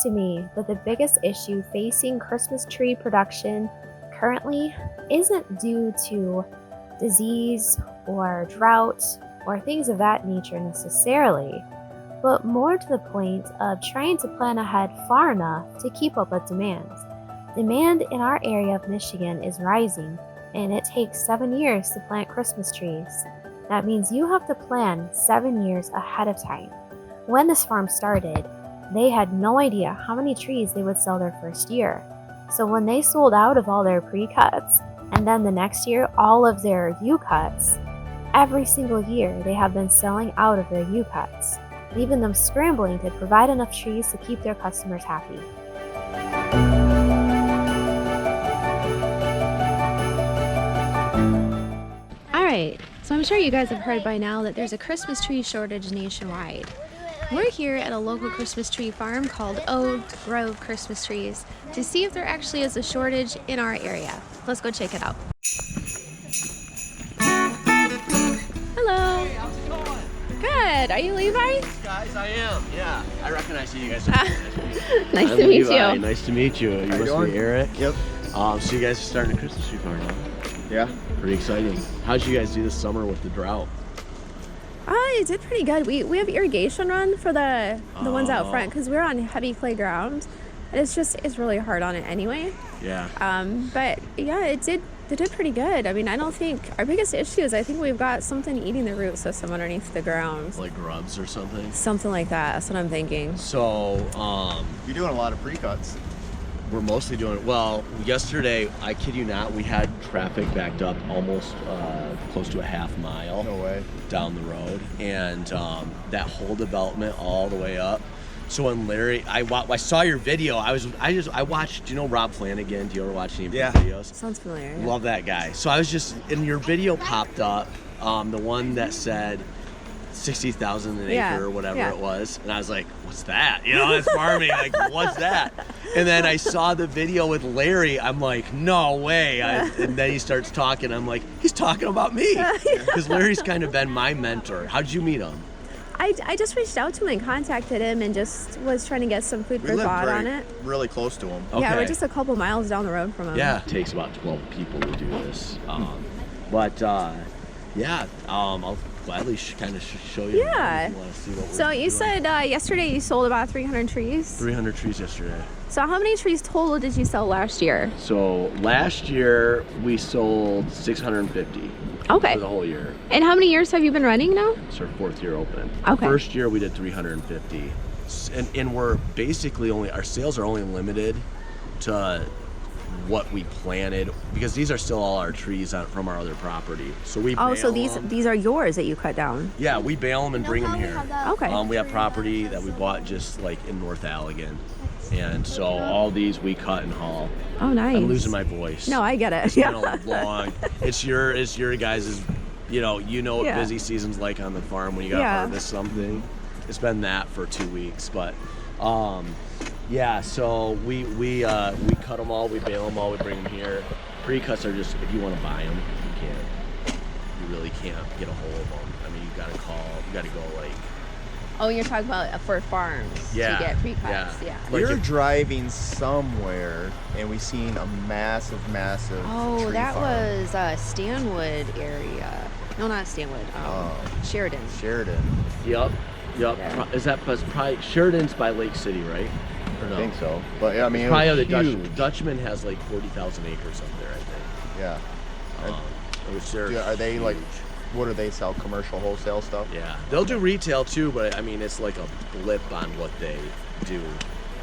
to me that the biggest issue facing Christmas tree production currently isn't due to disease or drought or things of that nature necessarily, but more to the point of trying to plan ahead far enough to keep up with demand. Demand in our area of Michigan is rising, and it takes 7 years to plant Christmas trees. That means you have to plan 7 years ahead of time. When this farm started, they had no idea how many trees they would sell their first year. So when they sold out of all their pre-cuts, and then the next year all of their U-cuts, every single year they have been selling out of their U-cuts, leaving them scrambling to provide enough trees to keep their customers happy. Alright, so I'm sure you guys have heard by now that there's a Christmas tree shortage nationwide. We're here at a local Christmas tree farm called Oak Grove Christmas Trees to see if there actually is a shortage in our area. Let's go check it out. Hello. Hey, how's it going? Good. Are you Levi? Guys, I am. Yeah, I recognize you guys. Nice I'm to meet Levi. you. Nice to meet you. You must doing? be Eric. Yep. So you guys are starting a Christmas tree farm, huh? Yeah. Pretty exciting. How'd you guys do this summer with the drought? It did pretty good. We have irrigation run for the ones out front because we're on heavy clay ground, and it's really hard on it anyway. Yeah. But yeah, they did pretty good. I mean, I don't think our biggest issue is I think we've got something eating the root system underneath the ground. Like grubs or something? Something like that. That's what I'm thinking. So, You're doing a lot of pre-cuts. we're mostly doing, well, yesterday, I kid you not, we had traffic backed up almost close to a half mile. No way. Down the road, and that whole development all the way up. So when Larry, I saw your video. I watched. Do you know Rob Flanagan? Do you ever watch any of his videos? Sounds familiar. Yeah. Love that guy. So I was just, in your video popped up, the one that said 60,000 an acre or whatever it was, and I was like, what's that? You know, it's farming. Like, what's that? And then I saw the video with Larry. I'm like, no way. And then he starts talking. I'm like, he's talking about me, because Larry's kind of been my mentor. How'd you meet him? I just reached out to him and contacted him and just was trying to get some food We for live thought on it. really close to them. Yeah, we're Okay. just a couple miles down the road from him. Yeah, it takes about 12 people to do this. I'll gladly kind of show you. Yeah. If you want to see what we're So you doing. said yesterday you sold about 300 trees. 300 trees yesterday. So how many trees total did you sell last year? So last year we sold 650 Okay. for the whole year. And how many years have you been running now? It's our 4th year open. Okay. First year we did 350. And we're basically our sales are only limited to what we planted, because these are still all our trees from our other property. So we Oh, so bale 'em. these are yours that you cut down. Yeah, we bale them and bring them here. Okay. We have property that we bought just like in North Allegan. And so all these we cut and haul. Oh, nice. I'm losing my voice. No, I get it. It's been a long. It's your guys'. You know what Yeah. busy season's like on the farm when you gotta harvest something. It's been that for 2 weeks, but yeah. So we cut them all, we bale them all, we bring them here. Pre-cuts are just, if you want to buy them, you really can't get a hold of them. I mean, you gotta go like. Oh, you're talking about for farms Yeah, to get pre-cuts. yeah. We Like were if- driving somewhere and we seen a massive Oh, tree that farm. was Stanwood area. No, not Stanwood. Sheridan. Sheridan. Yep. Yeah. Is that probably Sheridan's by Lake City, right? Or no? I think so. But yeah, I mean, it Probably was the huge. Dutchman has like 40,000 acres up there, I think. Yeah. Which they're Are they like, huge. what do they sell? Commercial wholesale stuff? Yeah, they'll do retail too, but I mean it's like a blip on what they do.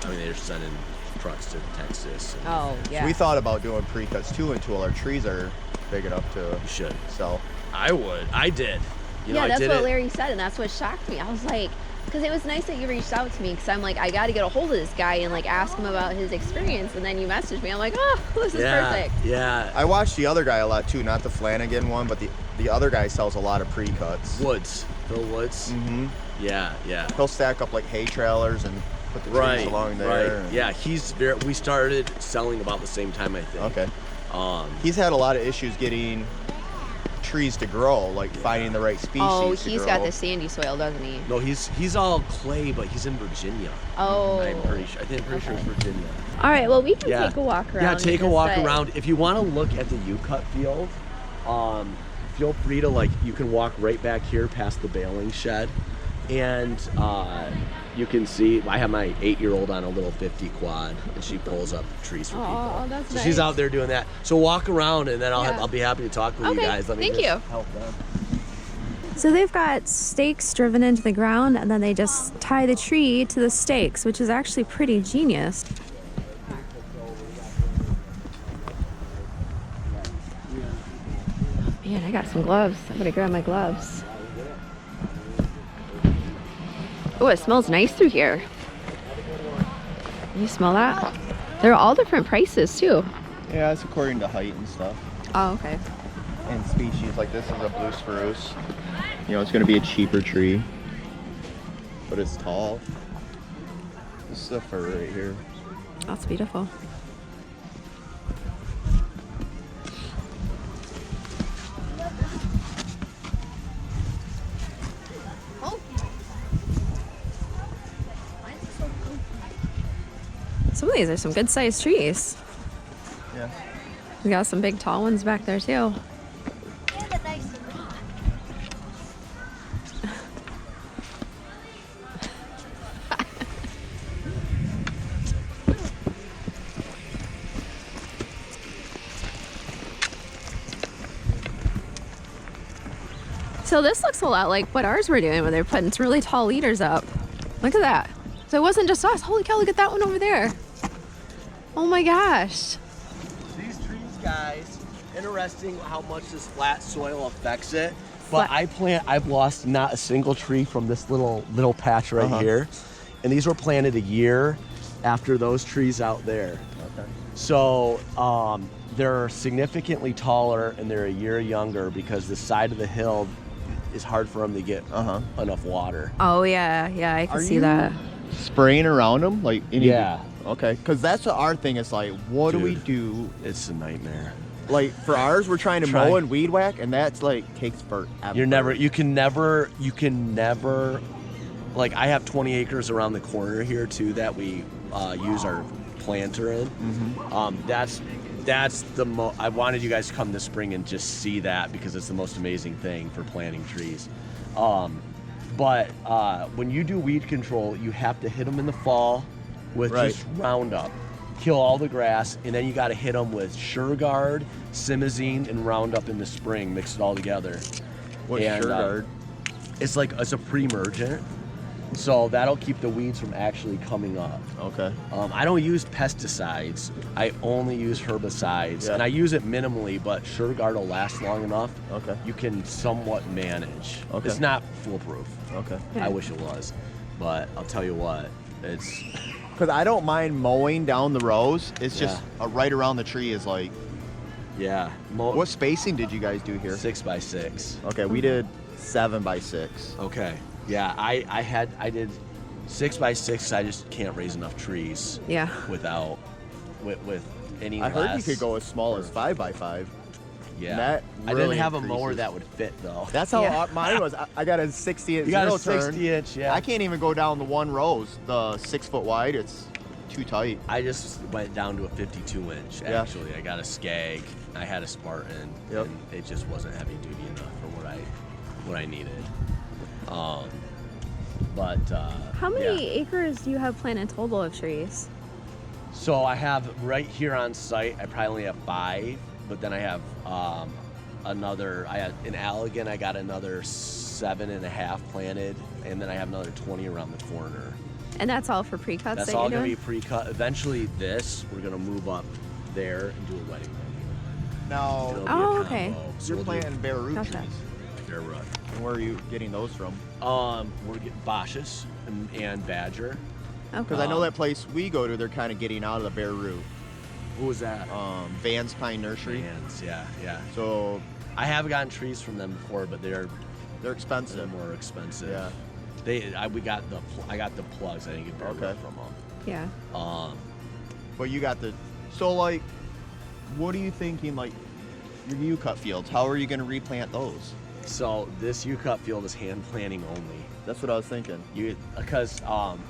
I mean they're sending trucks to Texas. And Oh, yeah. We thought about doing pre-cuts too until our trees are big enough to you should. sell. I would. I did. You know, Yeah, I that's did what it. Larry said, and that's what shocked me. I was like, because it was nice that you reached out to me, because I'm like, I got to get a hold of this guy and like ask him about his experience, and then you messaged me. I'm like, oh, this is perfect. Yeah. I watched the other guy a lot too, not the Flanagan one, but the other guy sells a lot of pre-cuts. Woods. Phil Woods. Mm-hmm. Yeah. He'll stack up like hay trailers and put the trees Right. along there. Right. and- Yeah. We started selling about the same time, I think. Okay. He's had a lot of issues getting trees to grow, like finding the right species. Oh, to he's grow. got the sandy soil, doesn't he? No, he's all clay, but he's in Virginia. Oh. I'm pretty sure. Pretty sure it's Virginia. All right, well, we can Yeah. take a walk around. Yeah, and take a just walk say- around. If you want to look at the U-cut field, feel free to you can walk right back here past the baling shed, and you can see I have my 8-year-old on a little 50 quad, and she pulls up trees for people. Oh, that's so nice. she's out there doing that. So walk around, and then Yeah. I'll be happy to talk with you Okay, guys. Let me thank just you. help them. So they've got stakes driven into the ground, and then they just tie the tree to the stakes, which is actually pretty genius. Man, I got some gloves. I'm gonna grab my gloves. Oh, it smells nice through here. You smell that? They're all different prices too. Yeah, it's according to height and stuff. Oh, okay. And species, like this is a blue spruce. You know, it's going to be a cheaper tree, but it's tall. This is the fir right here. That's beautiful. Some of these are some good sized trees. Yeah. We got some big tall ones back there too. So this looks a lot like what ours were doing, where they're putting really tall leaders up. Look at that. So it wasn't just us. Holy cow, look at that one over there. Oh my gosh. These trees, guys, interesting how much this flat soil affects it. But I've lost not a single tree from this little patch right here. And these were planted a year after those trees out there. Okay. So they're significantly taller and they're a year younger because the side of the hill is hard for them to get enough water. Oh yeah, I can Are see you that. spraying around them? Like Yeah. Okay, because that's what our thing is like. What do we Dude. do? It's a nightmare. Like for ours, we're trying to mow and weed whack, and that's like takes forever. You can never, like I have 20 acres around the corner here too that we use our planter in. That's the I wanted you guys to come this spring and just see that because it's the most amazing thing for planting trees. But when you do weed control, you have to hit them in the fall with just Roundup. Kill all the grass, and then you got to hit them with SureGuard, Simazine, and Roundup in the spring. Mix it all together. What's And, SureGuard? It's a pre-emergent, so that'll keep the weeds from actually coming up. Okay. I don't use pesticides. I only use herbicides, and I use it minimally. But SureGuard will last long enough. Okay. You can somewhat manage. Okay. It's not foolproof. Okay. I wish it was, but I'll tell you what, it's. Because I don't mind mowing down the rows. It's just right around the tree is like. Yeah. What spacing did you guys do here? 6 by 6. Okay, we did 7 by 6. Okay. Yeah, I did 6 by 6. I just can't raise enough trees. Yeah. Without with any. I heard you less could go as small as or- 5 by 5. Yeah. That I didn't really have a mower increases. that would fit though. That's how Yeah. mine was. I got a 60-inch You got a zero turn. 60-inch, yeah. I can't even go down the one rows. The 6 foot wide, it's too tight. I just went down to a 52-inch. Yeah. Actually, I got a Skag. I had a Spartan, Yep. and it just wasn't heavy duty enough for what I needed. How many yeah. acres do you have planted total of trees? So I have right here on site. I probably only have 5, but then I have another. I had in Allegan. I got another 7.5 planted, and then I have another 20 around the corner. And that's all for pre-cuts That's that all you're gonna doing? be pre-cut. Eventually, we're gonna move up there and do a wedding venue. Now, It'll be a Oh, okay. combo. So you're we'll do planting bare root Gotcha. trees. bare root. And where are you getting those from? We're getting Bosch's and Badger. Okay. Because I know that place we go to, they're kind of getting out of the bare root. Who was that? Vans Pine Nursery. Hands, yeah. So I have gotten trees from them before, but they're they're expensive. more expensive. Yeah. I got the plugs. I didn't get bare root from them. Yeah. But you got the. So like, what are you thinking? Like, your U-cut fields. How are you going to replant those? So this U-cut field is hand planting only. That's what I was thinking. Because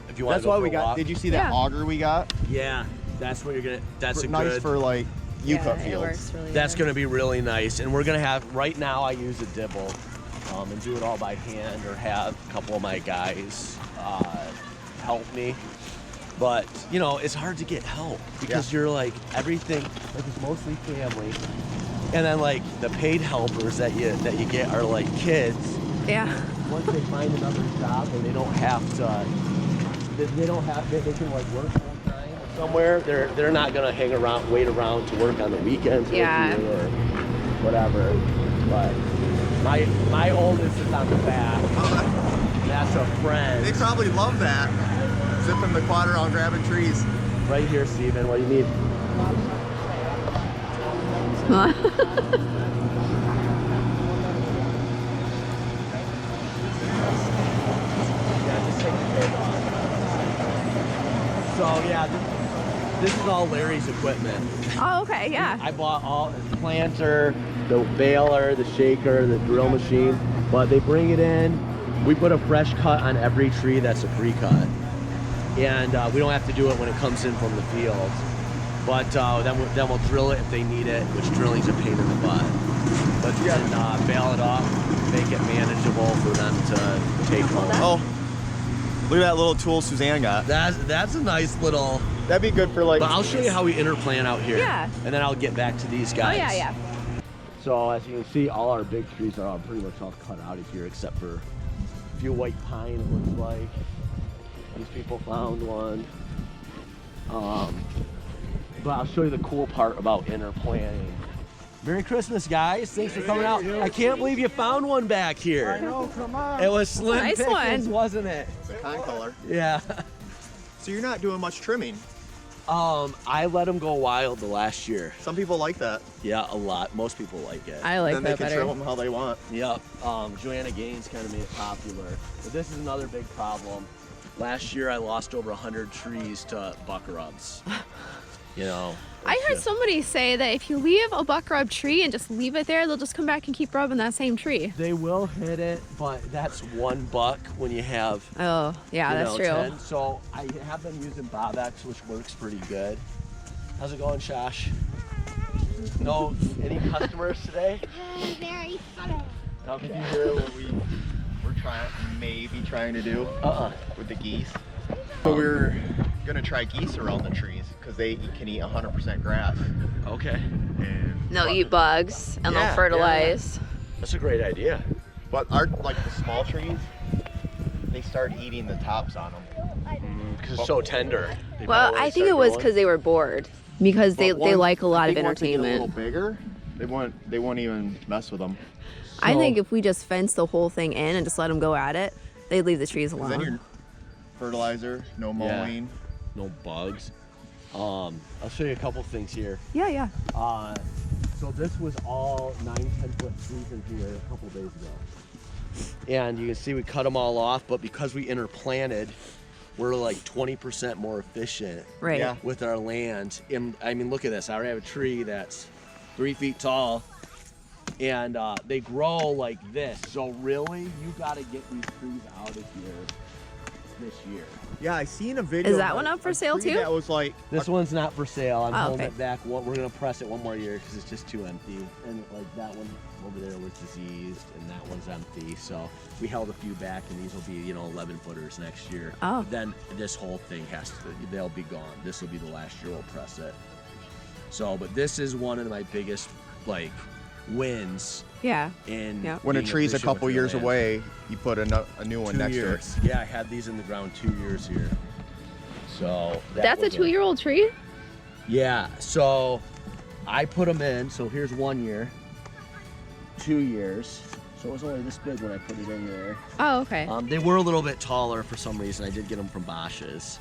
if you want That's to why we got. Did you see that auger we got? Yeah, that's what you're gonna. That's Nice good. for like U-cut It fields. works really That's good. gonna be really nice, and we're gonna have. Right now, I use a dibble, and do it all by hand, or have a couple of my guys help me. But you know, it's hard to get help because you're like everything. Like it's mostly family, and then like the paid helpers that you get are like kids. Yeah. Once they find another job and they don't have to, they can like work full time somewhere. They're not gonna wait around to work on the weekends with you or whatever. But my oldest is on the back. That's a friend. They probably love that. Zipping the quad around, grabbing trees. Right here, Steven. What do you need? So yeah, this is all Larry's equipment. Oh, okay, yeah. I bought all the planter, the baler, the shaker, the drill machine, but they bring it in. We put a fresh cut on every tree that's a pre-cut, and we don't have to do it when it comes in from the field. But then we'll drill it if they need it, which drilling's a pain in the butt. But then bale it off, make it manageable for them to take home. Oh, look at that little tool Suzanne got. That's a nice little. That'd be good for like. But I'll show you how we interplant out here. Yeah. And then I'll get back to these Oh, guys. yeah. So as you can see, all our big trees are all pretty much all cut out of here, except for a few white pine. It looks like these people found one. But I'll show you the cool part about interplanting. Merry Christmas, guys! Thanks for coming out. I can't believe you found one back here. I know, come on. It was slim Nice pickings, one. wasn't it? It's a con color. Yeah. So you're not doing much trimming. I let them go wild the last year. Some people like that. Yeah, a lot. Most people like it. I like Then they that can better. trim them how they want. Yep. Joanna Gaines kind of made it popular. But this is another big problem. Last year I lost over 100 trees to buck rubs. You know. I heard somebody say that if you leave a buck rub tree and just leave it there, they'll just come back and keep rubbing that same tree. They will hit it, but that's one buck when you have Oh, yeah, that's true. 10. So I have been using Bobex, which works pretty good. How's it going, Shosh? No, any customers today? Very funny. How could you You hear hear what we're maybe trying to do with the geese? So we're gonna try geese around the trees because they can eat 100% grass. Okay. And They'll eat bugs and Yeah, they'll fertilize. That's a great idea. but like the small trees, they start eating the tops on them. Because it's so tender. They Well, probably I think start it was growing. because they were bored. Because they But once- like a lot I of think once they get entertainment. a little bigger, they won't even mess with them. I So- think if we just fence the whole thing in and just let them go at it, they'd leave the trees 'Cause then alone. you're fertilizer, no mowing. No bugs. I'll show you a couple things here. Yeah. So this was all 9-10 foot trees in here a couple days ago. And you can see we cut them all off, but because we interplanted, we're like 20% more efficient Right. Yeah. with our land. And I mean, look at this. I already have a tree that's 3 feet tall, and they grow like this. So really, you got to get these trees out of here this year. Yeah, I seen a video. Is that of one up for a sale tree too? That was like This one's not for sale. I'm Oh, holding okay. it back. We're gonna press it one more year because it's just too empty. And like that one over there was diseased, and that one's empty. So we held a few back, and these will be 11 footers next year. Oh. But then this whole thing they'll be gone. This will be the last year we'll press it. So, but this is one of my biggest like wins Yeah. in Yeah. when a being tree's a efficient with couple your years land. away, you put a new one 2 next years. to it. Yeah, I had these in the ground 2 years here. So That's a was 2-year-old tree? Yeah, so I put them in. So here's 1 year, 2 years. So it was only this big when I put it in there. Oh, okay. They were a little bit taller for some reason. I did get them from Bosch's.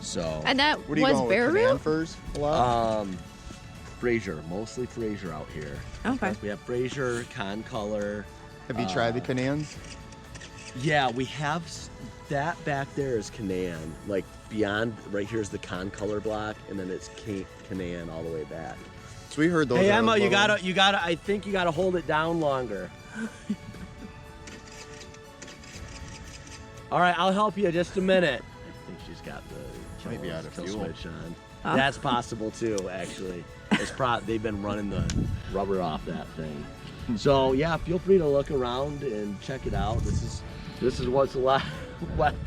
So And that What are you was going with, bare Command root? furs a lot? Fraser, mostly Fraser out here. Okay. We have Fraser, Con Color. Have you tried the Canans? Yeah, we have that back there is Canaan. Like beyond, right here's the Con Color block, and then it's Canaan all the way back. That's we heard those. Hey are Emma, you little. gotta. I think you gotta hold it down longer. All right, I'll help you just a minute. I think she's got the Might be out of kill fuel. switch on. Oh. That's possible too, actually. They've been running the rubber off that thing. So yeah, feel free to look around and check it out. This is what's left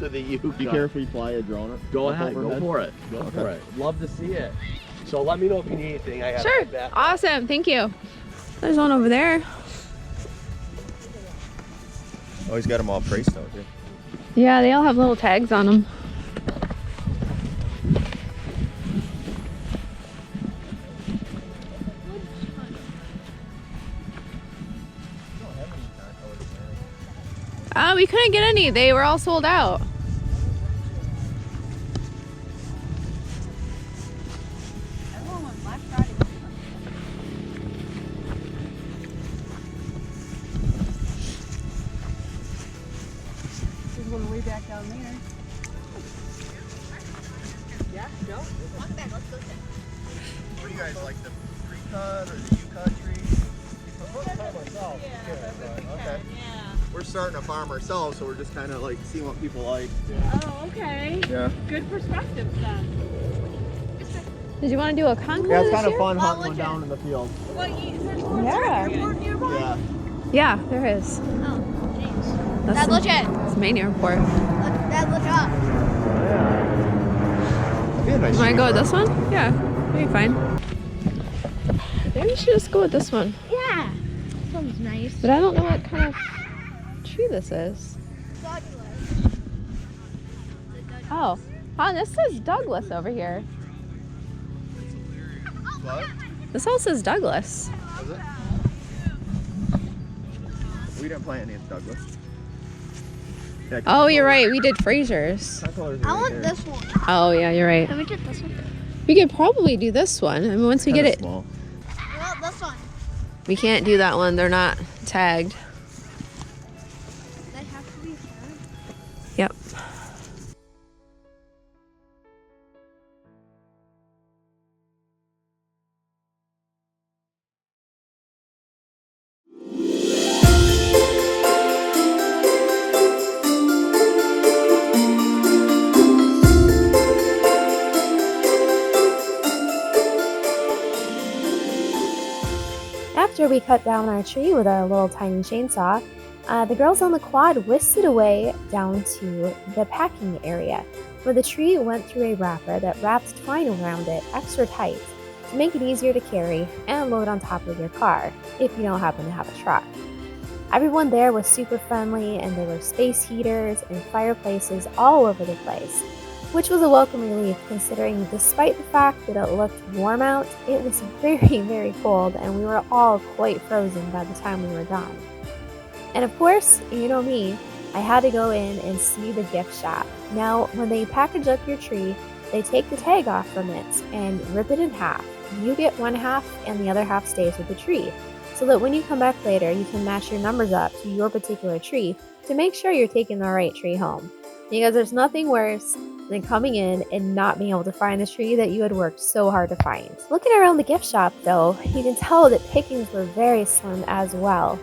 of the Yukon. Do you care if we fly a drone? Go up ahead, go overhead? for it. Go for it. Love to see it. So let me know if you need anything. I got Sure. my back. Awesome. Thank you. There's one over there. Oh, he's got them all priced out here. Yeah, they all have little tags on them. We couldn't get any. They were all sold out. There's one way back down there. Yeah, go. What do you guys like, the pre-cut or the U-cut tree? Okay. We're starting to farm ourselves, so we're just kind of like seeing what people like. Oh, okay. Yeah. Good perspective then. Did you want to do a concourse? Yeah, it's this kind of year? fun hunting one down in the field. Yeah. Yeah. Yeah, there is. Oh, jeez. That's That's legit. It's main airport. That look up. That'd be a nice Want to tree go with farm. this one? Yeah, that'd be fine. Maybe we should just go with this one. Yeah. Sounds nice. But I don't know what kind of tree this is. Oh, this says Douglas over here. What? This all says Douglas. Was it? We didn't plant any of Douglas. Yeah, Oh, you're right. We did Fraser's. Concolors are I right want there. this one. Oh, yeah, you're right. Can we get this one? We could probably do this one. I mean, once we get Kinda it, small. Well, this one. we can't do that one. They're not tagged. They have to be tagged. Yep. After we cut down our tree with our little tiny chainsaw, the girls on the quad whisked it away down to the packing area, where the tree went through a wrapper that wrapped twine around it extra tight to make it easier to carry and load on top of your car if you don't happen to have a truck. Everyone there was super friendly, and there were space heaters and fireplaces all over the place, which was a welcome relief considering despite the fact that it looked warm out, it was very, very cold and we were all quite frozen by the time we were done. And of course, you know me, I had to go in and see the gift shop. Now, when they package up your tree, they take the tag off from it and rip it in half. You get one half and the other half stays with the tree, so that when you come back later, you can match your numbers up to your particular tree to make sure you're taking the right tree home. Because there's nothing worse than coming in and not being able to find the tree that you had worked so hard to find. Looking around the gift shop though, you can tell that pickings were very slim as well.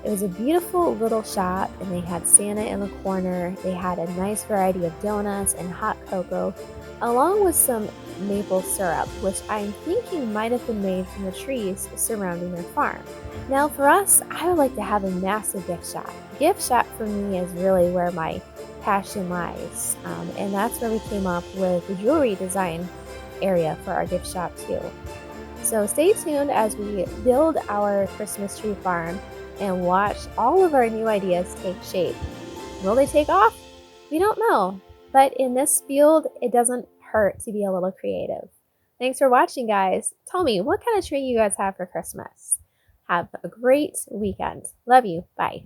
It was a beautiful little shop, and they had Santa in the corner. They had a nice variety of donuts and hot cocoa, along with some maple syrup, which I'm thinking might have been made from the trees surrounding their farm. Now for us, I would like to have a massive gift shop. Gift shop for me is really where my passion lies, and that's where we came up with the jewelry design area for our gift shop too. So stay tuned as we build our Christmas tree farm and watch all of our new ideas take shape. Will they take off? We don't know, but in this field, it doesn't hurt to be a little creative. Thanks for watching, guys. Tell me, what kind of tree you guys have for Christmas? Have a great weekend. Love you. Bye.